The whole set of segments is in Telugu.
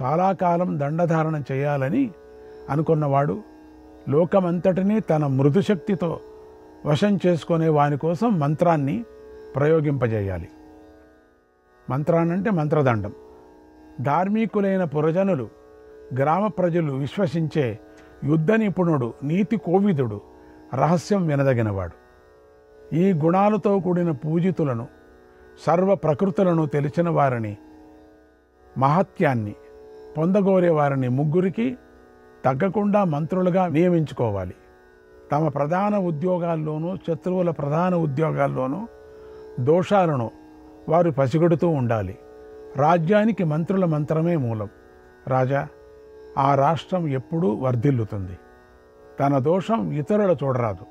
చాలా కాలం దండధారణ చేయాలని అనుకున్నవాడు లోకమంతటినీ తన మృదుశక్తితో వశం చేసుకునే వాని కోసం మంత్రాన్ని ప్రయోగింపజేయాలి. మంత్రాన్నంటే మంత్రదండం. ధార్మికులైన పురజనులు, గ్రామ ప్రజలు విశ్వసించే యుద్ధ నిపుణుడు, నీతి కోవిదుడు, రహస్యం వినదగినవాడు. ఈ గుణాలతో కూడిన పూజితులను, సర్వ ప్రకృతులను తెలిసిన వారిని, మహత్యాన్ని పొందగోరే వారిని ముగ్గురికి తగ్గకుండా మంత్రులుగా నియమించుకోవాలి. తమ ప్రధాన ఉద్యోగాల్లోనూ శత్రువుల ప్రధాన ఉద్యోగాల్లోనూ దోషాలను వారు పసిగడుతూ ఉండాలి. రాజ్యానికి మంత్రుల మంత్రమే మూలం. రాజా, ఆ రాష్ట్రం ఎప్పుడూ వర్ధిల్లుతుంది. తన దోషం ఇతరుల చూడరాదు.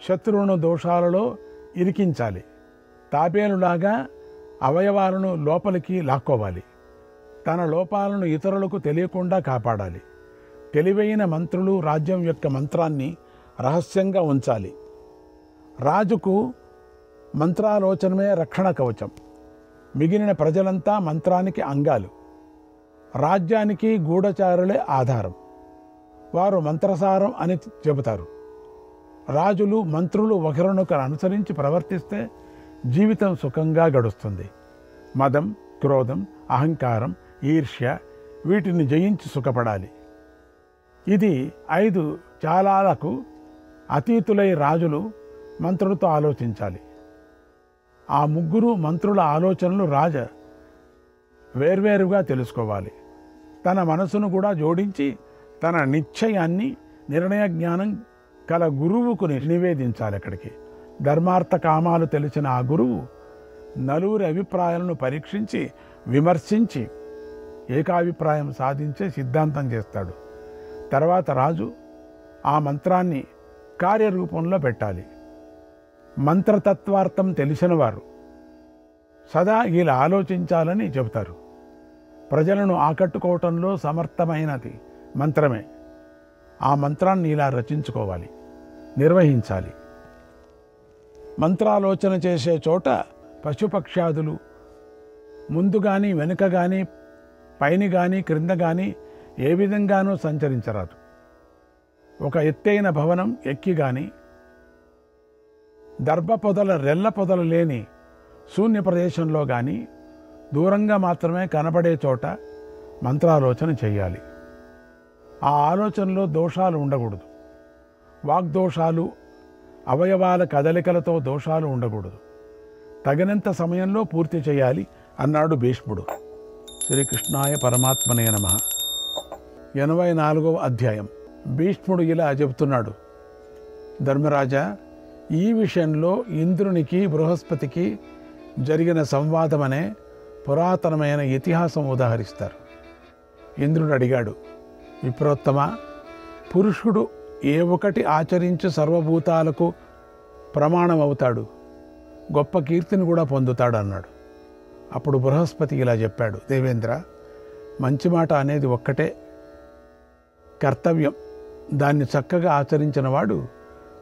శత్రువును దోషాలలో ఇరికించాలి. తాబేలులాగా అవయవాలను లోపలికి లాక్కోవాలి. తన లోపాలను ఇతరులకు తెలియకుండా కాపాడాలి. తెలివైన మంత్రులు రాజ్యం యొక్క మంత్రాన్ని రహస్యంగా ఉంచాలి. రాజుకు మంత్రాలోచనమే రక్షణ కవచం. మిగిలిన ప్రజలంతా మంత్రానికి అంగాలు. రాజ్యానికి గూఢచారులే ఆధారం. వారు మంత్రసారం అని చెబుతారు. రాజులు, మంత్రులు ఒకరినొకరు అనుసరించి ప్రవర్తిస్తే జీవితం సుఖంగా గడుస్తుంది. మదం, క్రోధం, అహంకారం, ఈర్ష్య వీటిని జయించి సుఖపడాలి. ఇది 5 చాలాలకు అతీతులై రాజులు మంత్రులతో ఆలోచించాలి. ఆ ముగ్గురు మంత్రుల ఆలోచనలు రాజు వేర్వేరుగా తెలుసుకోవాలి. తన మనసును కూడా జోడించి తన నిశ్చయాన్ని, నిర్ణయ జ్ఞానం కల గురువుకు నివేదించాలి. అక్కడికి ధర్మార్థ కామాలు తెలిసిన ఆ గురువు నలుగురి అభిప్రాయాలను పరీక్షించి విమర్శించి ఏకాభిప్రాయం సాధించే సిద్ధాంతం చేస్తాడు. తర్వాత రాజు ఆ మంత్రాన్ని కార్యరూపంలో పెట్టాలి. మంత్రతత్వార్థం తెలిసినవారు సదా ఇలా ఆలోచించాలని చెబుతారు. ప్రజలను ఆకట్టుకోవటంలో సమర్థమైనది మంత్రమే. ఆ మంత్రాన్ని ఇలా రచించుకోవాలి, నిర్వహించాలి. మంత్రాలోచన చేసే చోట పశుపక్ష్యాదులు ముందు కానీ వెనుక కానీ పైన కానీ క్రింద కానీ ఏ విధంగానూ సంచరించరాదు. ఒక ఎత్తైన భవనం ఎక్కి కానీ దర్భ పొదల రెల్ల పొదలు లేని శూన్య ప్రదేశంలో కానీ దూరంగా మాత్రమే కనబడే చోట మంత్రాలోచన చేయాలి. ఆ ఆలోచనలో దోషాలు ఉండకూడదు. వాగ్దోషాలు, అవయవాల కదలికలతో దోషాలు ఉండకూడదు. తగినంత సమయంలో పూర్తి చేయాలి అన్నాడు భీష్ముడు. శ్రీకృష్ణాయ పరమాత్మనే నమః. 84వ అధ్యాయం. భీష్ముడు ఇలా చెబుతున్నాడు. ధర్మరాజా, ఈ విషయంలో ఇంద్రునికి బృహస్పతికి జరిగిన సంవాదం అనే పురాతనమైన ఇతిహాసం ఉదాహరిస్తారు. ఇంద్రుడు అడిగాడు, విప్రోత్తమ, పురుషుడు ఏ ఒకటి ఆచరించి సర్వభూతాలకు ప్రమాణం అవుతాడు, గొప్ప కీర్తిని కూడా పొందుతాడు అన్నాడు. అప్పుడు బృహస్పతి ఇలా చెప్పాడు, దేవేంద్ర, మంచి మాట అనేది ఒక్కటే కర్తవ్యం. దాన్ని చక్కగా ఆచరించిన వాడు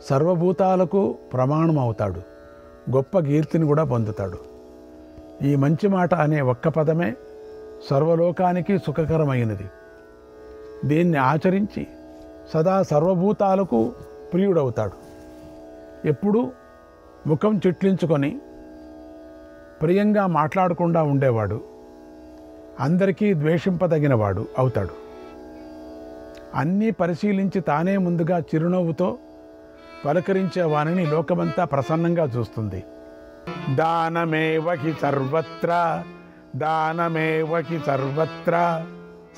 సర్వభూతాలకు ప్రమాణం అవుతాడు, గొప్ప కీర్తిని కూడా పొందుతాడు. ఈ మంచి మాట అనే ఒక్క పదమే సర్వలోకానికి సుఖకరమైనది. దీన్ని ఆచరించి సదా సర్వభూతాలకు ప్రియుడవుతాడు. ఎప్పుడూ ముఖం చిట్లించుకొని ప్రియంగా మాట్లాడకుండా ఉండేవాడు అందరికీ ద్వేషింపదగినవాడు అవుతాడు. అన్నీ పరిశీలించి తానే ముందుగా చిరునవ్వుతో పలకరించే వారిని లోకమంతా ప్రసన్నంగా చూస్తుంది. దానమేవహి సర్వత్ర దానమేవహి సర్వత్ర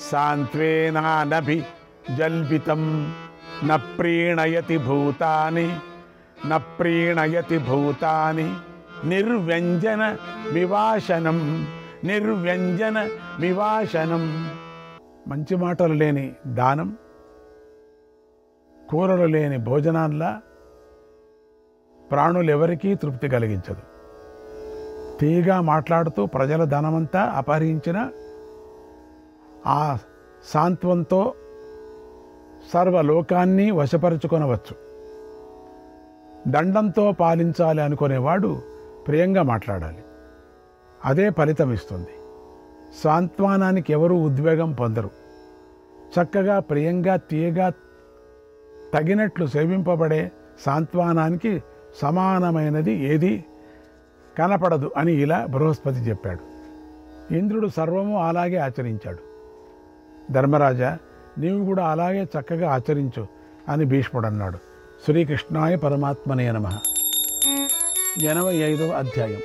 సాంత్వేనానభి జల్పితం న ప్రీణయతి భూతాని న ప్రీణయతి భూతాని నిర్వ్యంజన వివాసనం నిర్వ్యంజన వివాసనం. మంచి మాటలు లేని దానం, కూరలు లేని భోజనాల్లా ప్రాణులెవరికీ తృప్తి కలిగించదు. తీగా మాట్లాడుతూ ప్రజల ధనమంతా అపహరించిన ఆ సాంత్వంతో సర్వలోకాన్ని వశపరుచుకొనవచ్చు. దండంతో పాలించాలి అనుకునేవాడు ప్రియంగా మాట్లాడాలి, అదే ఫలితం ఇస్తుంది. సాంత్వనానికి ఎవరూ ఉద్వేగం పొందరు. చక్కగా ప్రియంగా తీయగా తగినట్లు సేవింపబడే సాంత్వనానికి సమానమైనది ఏది కనపడదు అని ఇలా బృహస్పతి చెప్పాడు. ఇంద్రుడు సర్వము అలాగే ఆచరించాడు. ధర్మరాజా, నీవు కూడా అలాగే చక్కగా ఆచరించు అని భీష్ముడు అన్నాడు. శ్రీకృష్ణాయ పరమాత్మనే నమః. 85వ అధ్యాయం.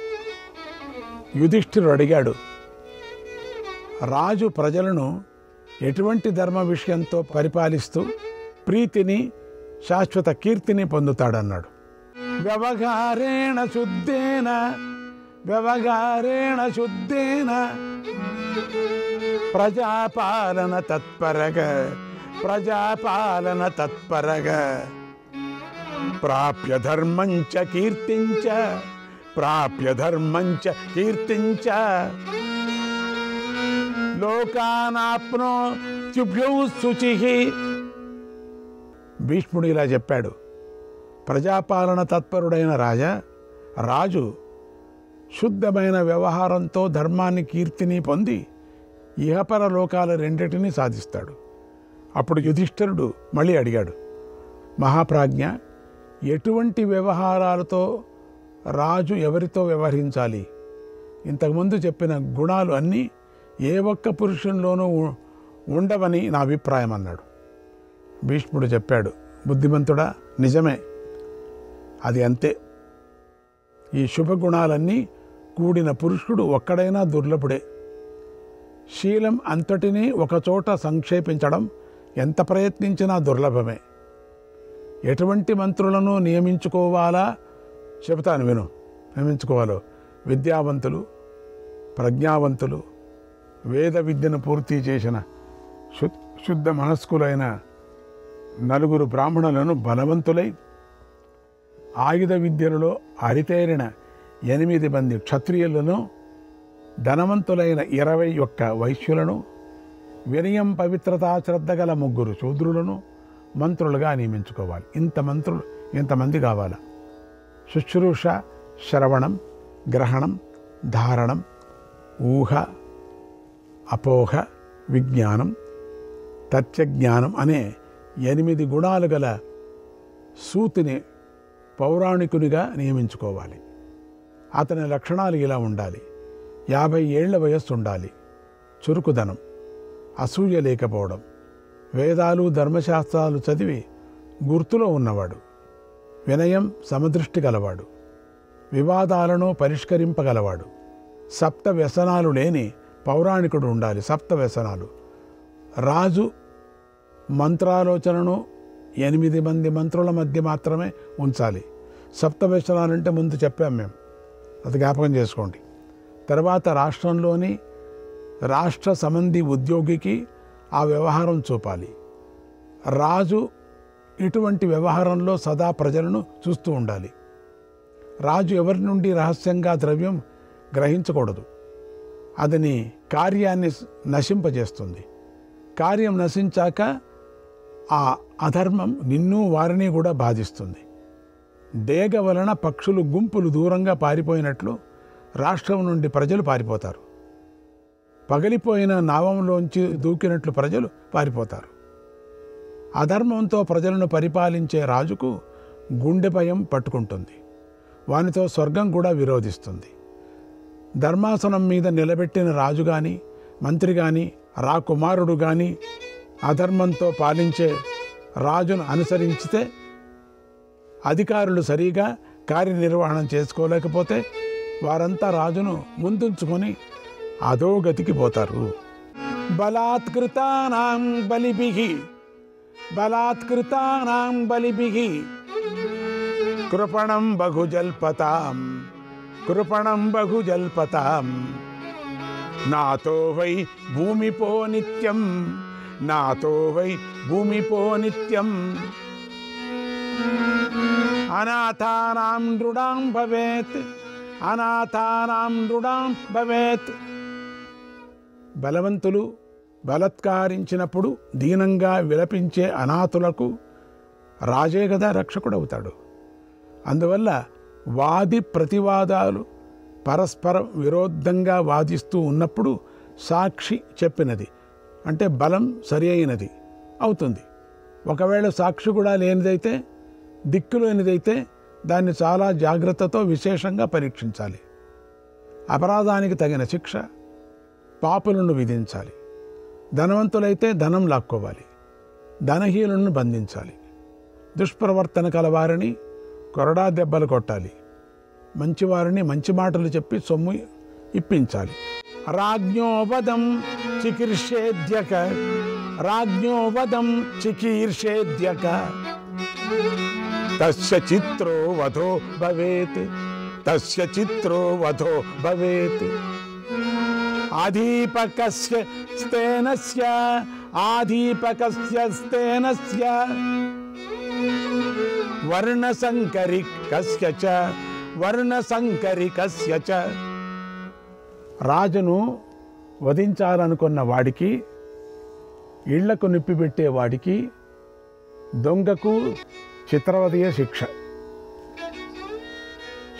యుధిష్ఠిరుడు అడిగాడు, రాజు ప్రజలను ఎటువంటి ధర్మ విషయంతో పరిపాలిస్తూ ప్రీతిని శాశ్వత కీర్తిని పొందుతాడన్నాడు. వ్యవహారేణ శుద్ధేన ప్రజాపాలన తత్పరగా ప్రాప్య ధర్మంచ కీర్తించ లోకానాప్నోత్యుభ్యౌ శుచిః. భీష్ముడు ఇలా చెప్పాడు, ప్రజాపాలన తత్పరుడైన రాజు శుద్ధమైన వ్యవహారంతో ధర్మాన్ని కీర్తిని పొంది ఇహపర లోకాల రెండిటినీ సాధిస్తాడు. అప్పుడు యుధిష్ఠిరుడు మళ్ళీ అడిగాడు, మహాప్రాజ్ఞ, ఎటువంటి వ్యవహారాలతో రాజు ఎవరితో వ్యవహరించాలి? ఇంతకుముందు చెప్పిన గుణాలు అన్నీ ఏ ఒక్క పురుషునిలోనూ ఉండవని నా అభిప్రాయం అన్నాడు. భీష్ముడు చెప్పాడు, బుద్ధిమంతుడా, నిజమే, అది అంతే. ఈ శుభగుణాలన్నీ కూడిన పురుషుడు ఒక్కడైనా దుర్లభుడే. శీలం అంతటినీ ఒకచోట సంక్షేపించడం ఎంత ప్రయత్నించినా దుర్లభమే. ఎటువంటి మంత్రులను నియమించుకోవాలా చెబుతాను విను. నియమించుకోవాలో విద్యావంతులు, ప్రజ్ఞావంతులు, వేద విద్యను పూర్తి చేసిన శుద్ధ మనస్కులైన 4 బ్రాహ్మణులను బలవంతులై ఆయుధ విద్యలలో అరితేరిన 8 మంది క్షత్రియులను, ధనవంతులైన 21 వైశ్యులను, వినయం పవిత్రతా శ్రద్ధ గల 3 శూద్రులను మంత్రులుగా నియమించుకోవాలి. ఇంతమంది కావాలా? శుశ్రూష, శ్రవణం, గ్రహణం, ధారణం, ఊహ, అపోహ, విజ్ఞానం, తత్వజ్ఞానం అనే 8 గుణాలు గల సూతిని పౌరాణికునిగా నియమించుకోవాలి. అతని లక్షణాలు ఇలా ఉండాలి: 50 ఏళ్ల వయస్సు ఉండాలి, చురుకుదనం, అసూయ లేకపోవడం, వేదాలు ధర్మశాస్త్రాలు చదివి గుర్తులో ఉన్నవాడు, వినయం సమదృష్టి గలవాడు, వివాదాలను పరిష్కరింపగలవాడు, 7 వ్యసనాలు లేని పౌరాణికుడు ఉండాలి. 7 వ్యసనాలు. రాజు మంత్రాలోచనను 8 మంది మంత్రుల మధ్య మాత్రమే ఉంచాలి. 7 వ్యసనాలంటే ముందు చెప్పాం మేము, అది జ్ఞాపకం చేసుకోండి. తర్వాత రాష్ట్రంలోని రాష్ట్ర సంబంధి ఉద్యోగికి ఆ వ్యవహారం చూపాలి. రాజు ఇటువంటి వ్యవహారంలో సదా ప్రజలను చూస్తూ ఉండాలి. రాజు ఎవరి నుండి రహస్యంగా ద్రవ్యం గ్రహించకూడదు. అదని కార్యాన్ని నశింపజేస్తుంది. కార్యం నశించాక ఆ అధర్మం నిన్ను వారిని కూడా బాధిస్తుంది. డేగ వలన పక్షులు గుంపులు దూరంగా పారిపోయినట్లు రాష్ట్రం నుండి ప్రజలు పారిపోతారు. పగిలిపోయిన నావంలోంచి దూకినట్లు ప్రజలు పారిపోతారు. అధర్మంతో ప్రజలను పరిపాలించే రాజుకు గుండె భయం పట్టుకుంటుంది. వానితో స్వర్గం కూడా విరోధిస్తుంది. ధర్మాసనం మీద నిలబెట్టిన రాజు కానీ, మంత్రి కానీ, రాకుమారుడు కానీ అధర్మంతో పాలించే రాజును అనుసరించితే, అధికారులు సరిగా కార్యనిర్వహణ చేసుకోలేకపోతే వారంతా రాజును ముందుంచుకొని అధోగతికి పోతారు. బలాత్కృతానాం బలిభిః కృపణం బహుజల్పతాం నాతో వై భూమిపో నిత్యం అనాథానాం నృడాం భవేత్. బలవంతులు బలత్కారించినప్పుడు దీనంగా విలపించే అనాథులకు రాజే కదా రక్షకుడవుతాడు. అందువల్ల వాది ప్రతివాదాలు పరస్పరం విరోధంగా వాదిస్తూ ఉన్నప్పుడు సాక్షి చెప్పినది అంటే బలం సరి అయినది అవుతుంది. ఒకవేళ సాక్షి కూడా లేనిదైతే, దిక్కు లేనిదైతే దాన్ని చాలా జాగ్రత్తతో విశేషంగా పరీక్షించాలి. అపరాధానికి తగిన శిక్ష పాపులను విధించాలి. ధనవంతులైతే ధనం లాక్కోవాలి, ధనహీనులను బంధించాలి. దుష్ప్రవర్తన కలవారిని కొరడా దెబ్బలు కొట్టాలి, మంచివారిని మంచి మాటలు చెప్పి సొమ్ము ఇప్పించాలి. రాజ్ఞోవదం చికీర్షేద్యక, రాజ్ఞోవదం చికీర్షేద్యక, తస్య చిత్రో వధో భవేత్, తస్య చిత్రో వధో భవేత్. ఆధీపకస్య స్తేనస్య, ఆధీపకస్య స్తేనస్య, వర్ణసంకరికస్య చ, వర్ణసంకరికస్య చ. రాజును వధించాలనుకున్న వాడికి, ఇళ్లకు నిప్పిపెట్టే వాడికి, దొంగకు చిత్రవధియ శిక్ష.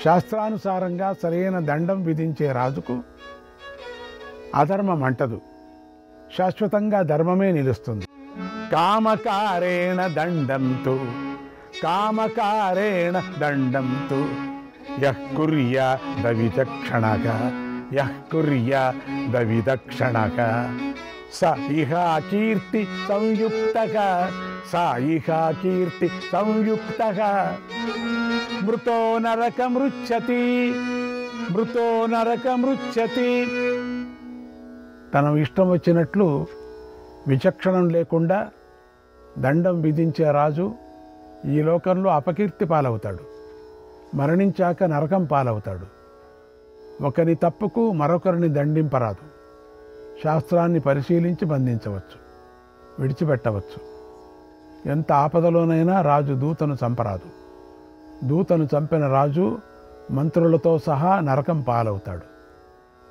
శాస్త్రానుసారంగా సరైన దండం విధించే రాజుకు అధర్మం అంటదు, శాశ్వతంగా ధర్మమే నిలుస్తుంది. కామకారేణ దండంతు, కామకారేణ దండంతు, యః కుర్యాద విచక్షణక, యః కుర్యాద విచక్షణక, స ఇహా కీర్తి సంయుక్తః, స ఇహా కీర్తి సంయుక్తః. మృతో నరకమృచ్ఛతి, మృతో నరకమృచ్ఛతి. తన ఇష్టం వచ్చినట్లు విచక్షణం లేకుండా దండం విధించే రాజు ఈ లోకంలో అపకీర్తి పాలవుతాడు, మరణించాక నరకం పాలవుతాడు. ఒకరి తప్పుకు మరొకరిని దండింపరాదు. శాస్త్రాన్ని పరిశీలించి బంధించవచ్చు, విడిచిపెట్టవచ్చు. ఎంత ఆపదలోనైనా రాజు దూతను చంపరాదు. దూతను చంపిన రాజు మంత్రులతో సహా నరకం పాలవుతాడు.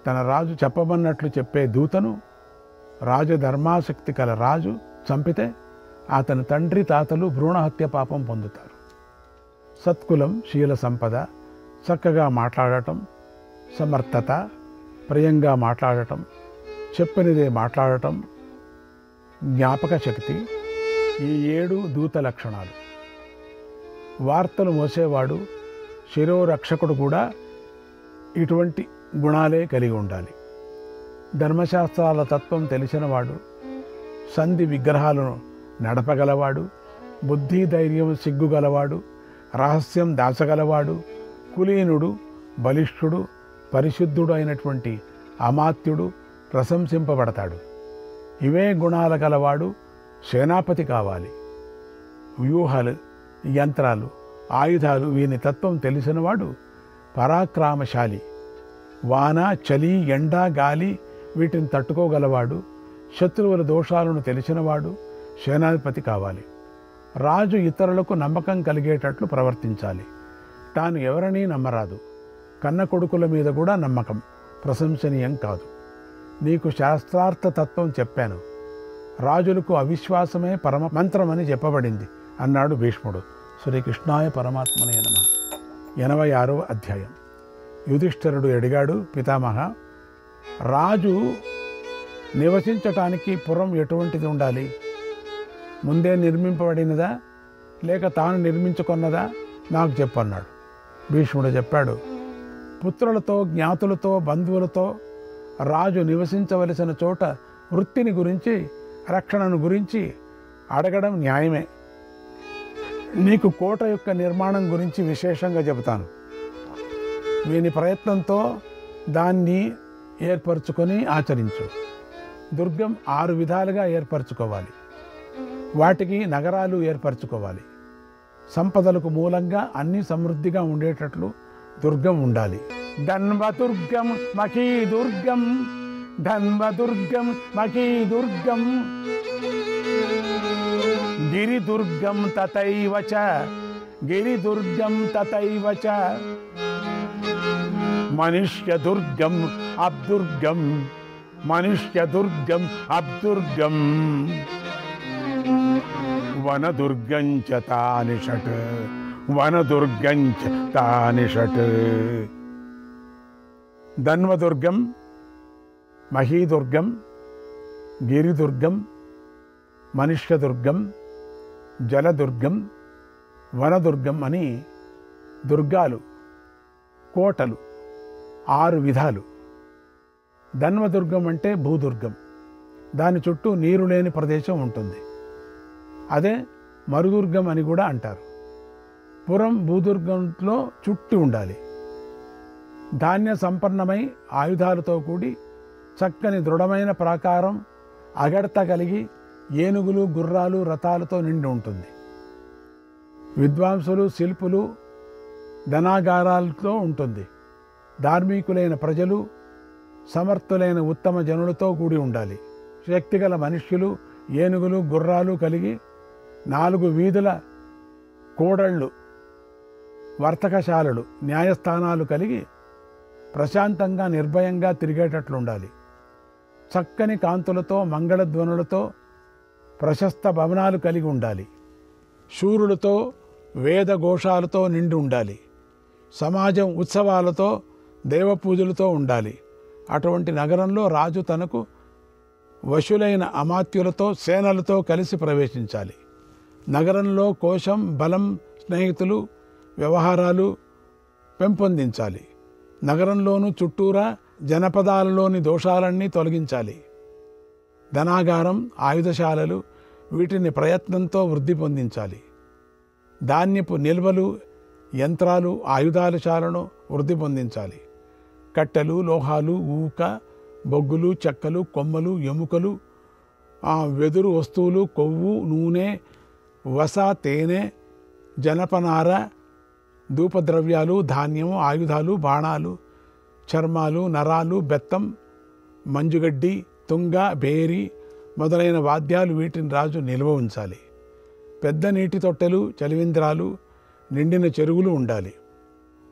తన రాజు చెప్పమన్నట్లు చెప్పే దూతను రాజధర్మాసక్తి కల రాజు చంపితే అతని తండ్రి తాతలు భ్రూణహత్య పాపం పొందుతారు. సత్కులం, శీల సంపద, చక్కగా మాట్లాడటం, సమర్థత, ప్రియంగా మాట్లాడటం, చెప్పనిదే మాట్లాడటం, జ్ఞాపక శక్తి, ఈ 7 దూత లక్షణాలు. వార్తలు మోసేవాడు, శిరోరక్షకుడు కూడా ఇటువంటి గుణాలే కలిగి ఉండాలి. ధర్మశాస్త్రాల తత్వం తెలిసినవాడు, సంధి విగ్రహాలను నడపగలవాడు, బుద్ధి ధైర్యం సిగ్గుగలవాడు, రహస్యం దాచగలవాడు, కులీనుడు, బలిష్ఠుడు, పరిశుద్ధుడు అయినటువంటి అమాత్యుడు ప్రశంసింపబడతాడు. ఇవే గుణాల గలవాడు సేనాపతి కావాలి. వ్యూహాలు, యంత్రాలు, ఆయుధాలు వీని తత్వం తెలిసినవాడు పరాక్రమశాలి. వాన, చలి, ఎండ, గాలి వీటిని తట్టుకోగలవాడు, శత్రువుల దోషాలను తెలిసినవాడు సేనాధిపతి కావాలి. రాజు ఇతరులకు నమ్మకం కలిగేటట్లు ప్రవర్తించాలి. తాను ఎవరినీ నమ్మరాదు. కన్న కొడుకుల మీద కూడా నమ్మకం ప్రశంసనీయం కాదు. నీకు శాస్త్రార్థ తత్వం చెప్పాను, రాజులకు అవిశ్వాసమే పరమ మంత్రమని చెప్పబడింది అన్నాడు భీష్ముడు. శ్రీకృష్ణాయ పరమాత్మనే నమః. 86వ అధ్యాయం. యుధిష్ఠిరుడు అడిగాడు, పితామహ, రాజు నివసించటానికి పురం ఎటువంటిది ఉండాలి? ముందే నిర్మింపబడినదా లేక తాను నిర్మించుకున్నదా? నాకు చెప్పన్నాడు. భీష్ముడు చెప్పాడు, పుత్రులతో, జ్ఞాతులతో, బంధువులతో రాజు నివసించవలసిన చోట వృత్తిని గురించి, రక్షణను గురించి అడగడం న్యాయమే. నీకు కోట యొక్క నిర్మాణం గురించి విశేషంగా చెబుతాను. వీని ప్రయత్నంతో దాన్ని ఏర్పరచుకొని ఆచరించు. దుర్గం 6 విధాలుగా ఏర్పరచుకోవాలి. వాటికి నగరాలు ఏర్పరచుకోవాలి. సంపదలకు మూలంగా అన్ని సమృద్ధిగా ఉండేటట్లు దుర్గం ఉండాలి. ధన్వదుర్గం మహీదుర్గం, ధన్వదుర్గం మహీదుర్గం, గిరిదుర్గం తథైవ చ, గిరిదుర్గం తథైవ చ, మనుష్యదుర్గం అబ్దుర్గం, మనుష్యదుర్గం అబ్దుర్గం, వనదుర్గం చ తాని షట్, వనదుర్గం చ తాని షట్. ధన్వదుర్గం మహీదుర్గం, గిరిదుర్గం, మనుష్యదుర్గం, జలదుర్గం, వనదుర్గం అని దుర్గాలు, కోటలు 6 విధాలు. ధన్వదుర్గం అంటే భూదుర్గం, దాని చుట్టూ నీరు లేని ప్రదేశం ఉంటుంది. అదే మరుదుర్గం అని కూడా అంటారు. పురం భూదుర్గంలో చుట్టి ఉండాలి. ధాన్య సంపన్నమై ఆయుధాలతో కూడి చక్కని దృఢమైన ప్రాకారం, అగడత కలిగి ఏనుగులు, గుర్రాలు, రథాలతో నిండి ఉంటుంది. విద్వాంసులు, శిల్పులు, ధనాగారాలతో ఉంటుంది. ధార్మికులైన ప్రజలు, సమర్థులైన ఉత్తమ జనులతో కూడి ఉండాలి. శక్తిగల మనుష్యులు, ఏనుగులు, గుర్రాలు కలిగి 4 వీధుల కూడళ్ళు, వర్తకశాలలు, న్యాయస్థానాలు కలిగి ప్రశాంతంగా నిర్భయంగా తిరిగేటట్లుండాలి. చక్కని కాంతులతో, మంగళధ్వనులతో ప్రశస్త భవనాలు కలిగి ఉండాలి. శూరులతో, వేదఘోషాలతో నిండి ఉండాలి. సమాజం ఉత్సవాలతో, దేవపూజలతో ఉండాలి. అటువంటి నగరంలో రాజు తనకు వశులైన అమాత్యులతో, సేనలతో కలిసి ప్రవేశించాలి. నగరంలో కోశం, బలం, స్నేహితులు, వ్యవహారాలు పెంపొందించాలి. నగరంలోనూ చుట్టూరా జనపదాలలోని దోషాలన్నీ తొలగించాలి. ధనాగారం, ఆయుధశాలలు వీటిని ప్రయత్నంతో వృద్ధి పొందించాలి. ధాన్యపు నిల్వలు, యంత్రాలు, ఆయుధాల శాలను వృద్ధి పొందించాలి. కట్టెలు, లోహాలు, ఊక, బొగ్గులు, చెక్కలు, కొమ్మలు, ఎముకలు, వెదురు వస్తువులు, కొవ్వు, నూనె, వస, తేనె, జనపనార, ధూపద్రవ్యాలు, ధాన్యము, ఆయుధాలు, బాణాలు, చర్మాలు, నరాలు, బెత్తం, మంజుగడ్డి, తుంగ, బేరి మొదలైన వాద్యాలు వీటిని రాజు నిల్వ ఉంచాలి. పెద్ద నీటి తొట్టెలు, చలివింద్రాలు, నిండిన చెరువులు ఉండాలి.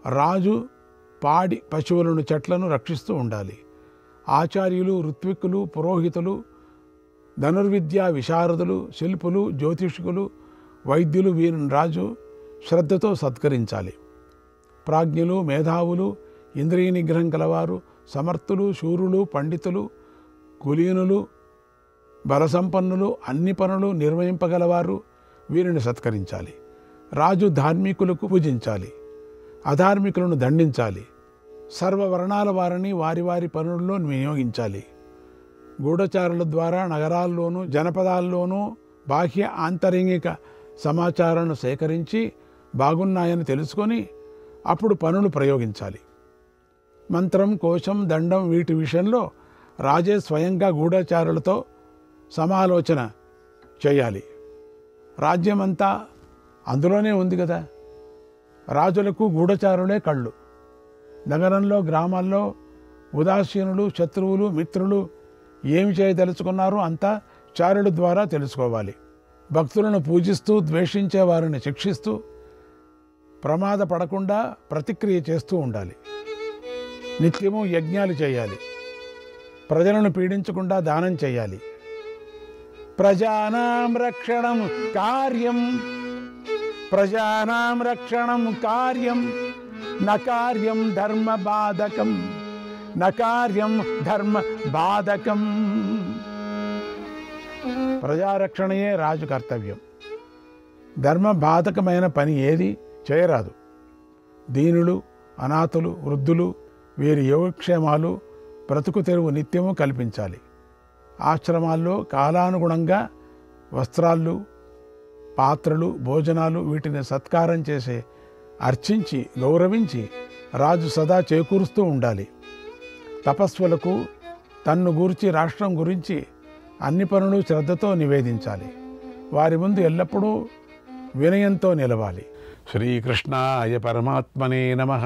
రాజు పాడి పశువులను, చెట్లను రక్షిస్తూ ఉండాలి. ఆచార్యులు, ఋత్విక్కులు, పురోహితులు, ధనుర్విద్యా విశారదులు, శిల్పులు, జ్యోతిష్కులు, వైద్యులు వీరిని రాజు శ్రద్ధతో సత్కరించాలి. ప్రాజ్ఞులు, మేధావులు, ఇంద్రియ నిగ్రహం కలవారు, సమర్థులు, శూరులు, పండితులు, కులీనులు, బలసంపన్నులు, అన్ని పనులు నిర్వహింపగలవారు వీరిని సత్కరించాలి. రాజు ధార్మికులకు పూజించాలి, అధార్మికులను దండించాలి. సర్వవర్ణాల వారిని వారి వారి పనుల్లో వినియోగించాలి. గూఢచారుల ద్వారా నగరాల్లోనూ జనపదాల్లోనూ బాహ్య ఆంతరంగిక సమాచారాన్ని సేకరించి బాగున్నాయని తెలుసుకొని అప్పుడు పనులు ప్రయోగించాలి. మంత్రం, కోశం, దండం వీటి విషయంలో రాజే స్వయంగా గూఢచారులతో సమాలోచన చేయాలి. రాజ్యమంతా అందులోనే ఉంది కదా. రాజులకు గూఢచారులే కళ్ళు. నగరంలో, గ్రామాల్లో ఉదాసీనులు, శత్రువులు, మిత్రులు ఏమి చేయదలుచుకున్నారో అంతా చారుల ద్వారా తెలుసుకోవాలి. భక్తులను పూజిస్తూ, ద్వేషించే వారిని శిక్షిస్తూ, ప్రమాద పడకుండా ప్రతిక్రియ చేస్తూ ఉండాలి. నిత్యము యజ్ఞాలు చేయాలి. ప్రజలను పీడించకుండా దానం చేయాలి. ప్రజానాం రక్షణం కార్యం, ప్రజానాం రక్షణం కార్యం, నకార్యం ధర్మ బాధకం, నకార్యం ధర్మ బాధకం. ప్రజారక్షణయే రాజు కర్తవ్యం. ధర్మ బాధకమైన పని ఏది చేయరాదు. దీనులు, అనాథులు, వృద్ధులు వీరి యోగక్షేమాలు, బ్రతుకు తెరువు నిత్యము కల్పించాలి. ఆశ్రమాల్లో కాలానుగుణంగా వస్త్రాలు, పాత్రలు, భోజనాలు వీటిని సత్కారం చేసే అర్చించి గౌరవించి రాజు సదా చేకూరుస్తూ ఉండాలి. తపస్సులకు తన్ను గురించి, రాష్ట్రం గురించి అన్ని పనులు శ్రద్ధతో నివేదించాలి. వారి ముందు ఎల్లప్పుడూ వినయంతో నిలవాలి. శ్రీకృష్ణాయ పరమాత్మనే నమః.